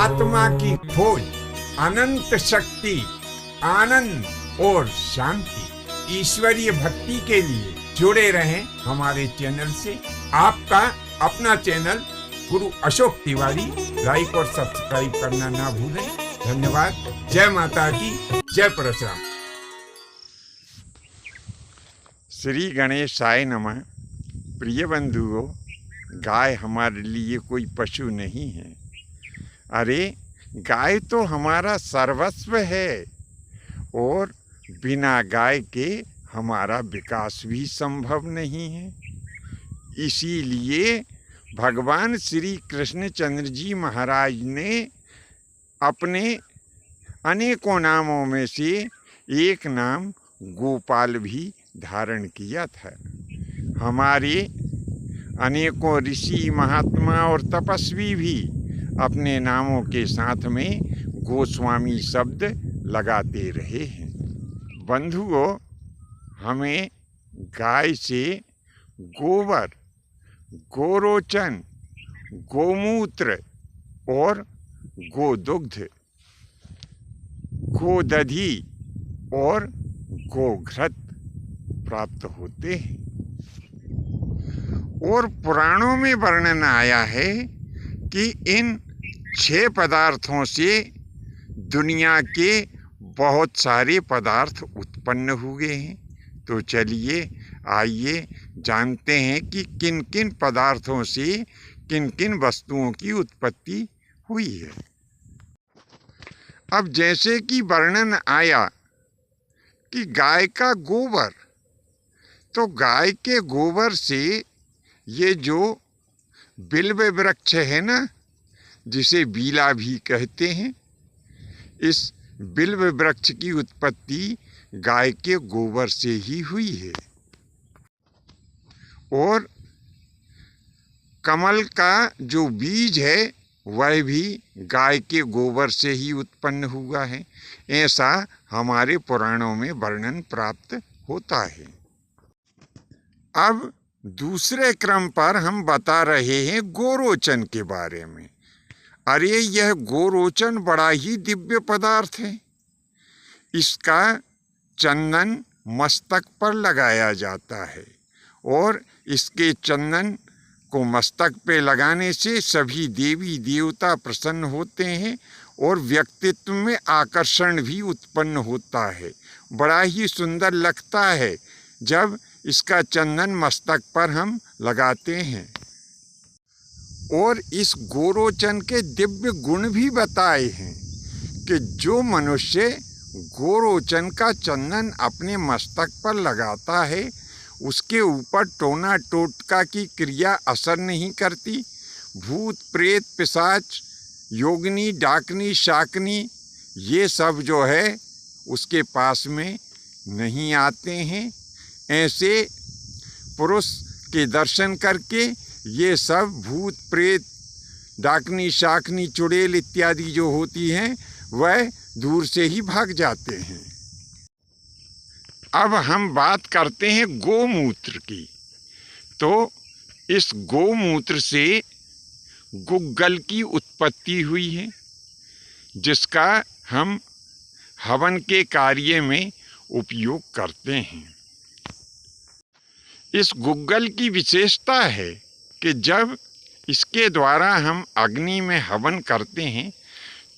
आत्मा की खोज, अनंत शक्ति, आनंद और शांति, ईश्वरीय भक्ति के लिए जुड़े रहें हमारे चैनल से। आपका अपना चैनल गुरु अशोक तिवारी, लाइक और सब्सक्राइब करना ना भूलें। धन्यवाद। जय माता की, जय परशुराम। श्री गणेशाय नमः। प्रिय बंधुओं, गाय हमारे लिए कोई पशु नहीं है। अरे गाय तो हमारा सर्वस्व है और बिना गाय के हमारा विकास भी संभव नहीं है। इसीलिए भगवान श्री कृष्णचंद्र जी महाराज ने अपने अनेकों नामों में से एक नाम गोपाल भी धारण किया था। हमारे अनेकों ऋषि, महात्मा और तपस्वी भी अपने नामों के साथ में गोस्वामी शब्द लगाते रहे हैं। बंधुओं, हमें गाय से गोबर, गोरोचन, गोमूत्र और गोदुग्ध, गोदधि और गोघृत प्राप्त होते हैं। और पुराणों में वर्णन आया है कि इन 6 पदार्थों से दुनिया के बहुत सारे पदार्थ उत्पन्न हुए हैं। तो चलिए आइए जानते हैं कि किन किन पदार्थों से किन किन वस्तुओं की उत्पत्ति हुई है। अब जैसे कि वर्णन आया कि गाय का गोबर, तो गाय के गोबर से ये जो बिल्व वृक्ष है ना, जिसे बीला भी कहते हैं, इस बिल्व वृक्ष की उत्पत्ति गाय के गोबर से ही हुई है। और कमल का जो बीज है वह भी गाय के गोबर से ही उत्पन्न हुआ है, ऐसा हमारे पुराणों में वर्णन प्राप्त होता है। अब दूसरे क्रम पर हम बता रहे हैं गोरोचन के बारे में। अरे यह गोरोचन बड़ा ही दिव्य पदार्थ है। इसका चंदन मस्तक पर लगाया जाता है और इसके चंदन को मस्तक पे लगाने से सभी देवी देवता प्रसन्न होते हैं और व्यक्तित्व में आकर्षण भी उत्पन्न होता है। बड़ा ही सुंदर लगता है जब इसका चंदन मस्तक पर हम लगाते हैं। और इस गोरोचन के दिव्य गुण भी बताए हैं कि जो मनुष्य गोरोचन का चंदन अपने मस्तक पर लगाता है उसके ऊपर टोना टोटका की क्रिया असर नहीं करती। भूत प्रेत पिशाच योगिनी डाकनी शाकनी ये सब जो है उसके पास में नहीं आते हैं। ऐसे पुरुष के दर्शन करके ये सब भूत प्रेत डाकनी शाकनी चुड़ैल इत्यादि जो होती हैं वह दूर से ही भाग जाते हैं। अब हम बात करते हैं गोमूत्र की। तो इस गोमूत्र से गुग्गल की उत्पत्ति हुई है, जिसका हम हवन के कार्य में उपयोग करते हैं। इस गुग्गल की विशेषता है कि जब इसके द्वारा हम अग्नि में हवन करते हैं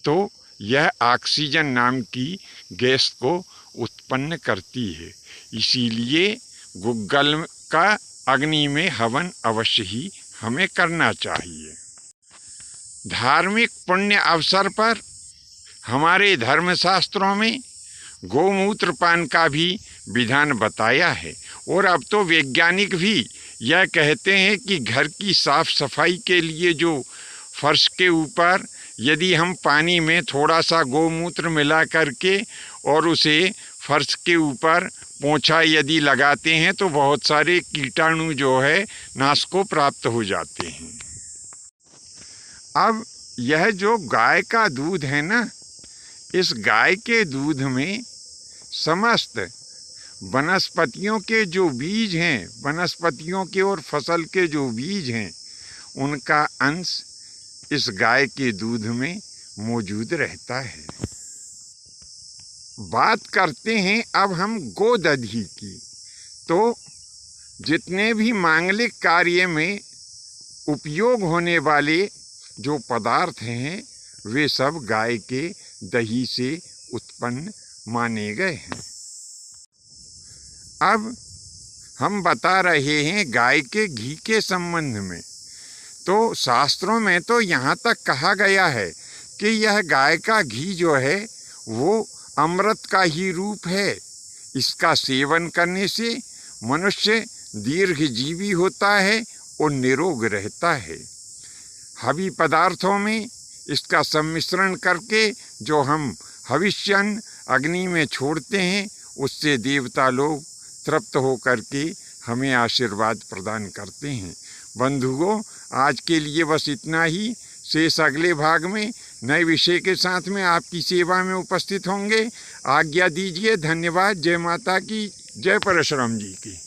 तो यह ऑक्सीजन नाम की गैस को उत्पन्न करती है। इसीलिए गुग्गल का अग्नि में हवन अवश्य ही हमें करना चाहिए। धार्मिक पुण्य अवसर पर हमारे धर्मशास्त्रों में गोमूत्र पान का भी विधान बताया है। और अब तो वैज्ञानिक भी यह कहते हैं कि घर की साफ सफाई के लिए जो फर्श के ऊपर यदि हम पानी में थोड़ा सा गोमूत्र मिला करके और उसे फर्श के ऊपर पोंछा यदि लगाते हैं तो बहुत सारे कीटाणु जो है नाश को प्राप्त हो जाते हैं। अब यह जो गाय का दूध है ना, इस गाय के दूध में समस्त वनस्पतियों के जो बीज हैं, वनस्पतियों के और फसल के जो बीज हैं, उनका अंश इस गाय के दूध में मौजूद रहता है। बात करते हैं अब हम गोदधि की। तो जितने भी मांगलिक कार्य में उपयोग होने वाले जो पदार्थ हैं वे सब गाय के दही से उत्पन्न माने गए हैं। अब हम बता रहे हैं गाय के घी के संबंध में। तो शास्त्रों में तो यहाँ तक कहा गया है कि यह गाय का घी जो है वो अमृत का ही रूप है। इसका सेवन करने से मनुष्य दीर्घजीवी होता है और निरोग रहता है। हवी पदार्थों में इसका सम्मिश्रण करके जो हम हविष्यन अग्नि में छोड़ते हैं उससे देवता लोग तृप्त होकर के हमें आशीर्वाद प्रदान करते हैं। बंधुओं, आज के लिए बस इतना ही। शेष अगले भाग में नए विषय के साथ में आपकी सेवा में उपस्थित होंगे। आज्ञा दीजिए। धन्यवाद। जय माता की, जय परशुराम जी की।